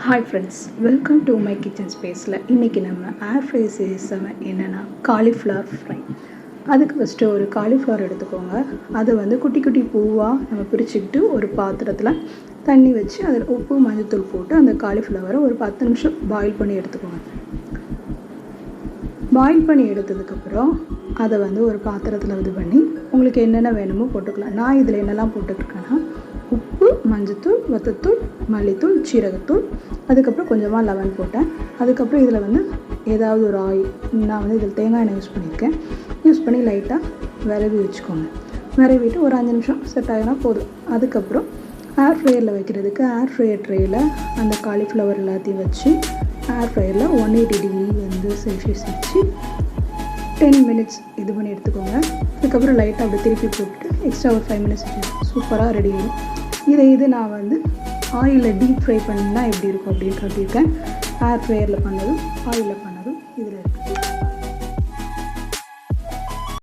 Hi friends, welcome to my kitchen ஸ்பேஸில் இன்றைக்கி நம்ம ஏர் ஃப்ரை சீரிஸ் என்னென்னா காலிஃப்ளவர் ஃப்ரை. அதுக்கு ஃபஸ்ட்டு ஒரு காலிஃப்ளவர் எடுத்துக்கோங்க. அதை வந்து குட்டி குட்டி பூவாக நம்ம பிரிச்சுக்கிட்டு ஒரு பாத்திரத்தில் தண்ணி வச்சு அதில் உப்பு மஞ்சத்தூள் போட்டு அந்த காலிஃப்ளவரை ஒரு 10 நிமிஷம் பாயில் பண்ணி எடுத்துக்கோங்க. பாயில் பண்ணி எடுத்ததுக்கப்புறம் அதை வந்து ஒரு பாத்திரத்தில் இது பண்ணி உங்களுக்கு என்னென்ன வேணுமோ போட்டுக்கலாம். நான் இதில் என்னெல்லாம் போட்டுட்ருக்கேன்னா உப்பு, மஞ்சத்தூள், வத்தத்தூள், மல்லித்தூள், சீரகத்தூள், அதுக்கப்புறம் கொஞ்சமாக லெமன் போட்டேன். அதுக்கப்புறம் இதில் வந்து ஏதாவது ஒரு ஆயில், நான் வந்து இதில் தேங்காய் எண்ணெய் யூஸ் பண்ணியிருக்கேன். யூஸ் பண்ணி லைட்டாக விரவி வச்சுக்கோங்க. விரவிட்டு ஒரு 5 நிமிஷம் செட் ஆகினா போதும். அதுக்கப்புறம் ஏர் ஃப்ரையரில் வைக்கிறதுக்கு ஏர் ஃப்ரையர் ட்ரேயில் அந்த காலிஃப்ளவர் எல்லாத்தையும் வச்சு ஏர் ஃப்ரையரில் 180 டிகிரி வந்து செல்சியஸ் வச்சு 10 மினிட்ஸ் இது பண்ணி எடுத்துக்கோங்க. அதுக்கப்புறம் லைட்டாக அப்படி திருப்பி போட்டு எக்ஸ்ட்ரா ஒரு 5 மினிட்ஸ் சூப்பராக ரெடி ஆகும். இது நான் வந்து ஆயிலில் டீப் ஃப்ரை பண்ணால் எப்படி இருக்கும் அப்படின்னு காட்டியிருக்கேன். ஏர் ஃப்ரையரில் பண்ணதும் ஆயிலில் பண்ணதும் இதில்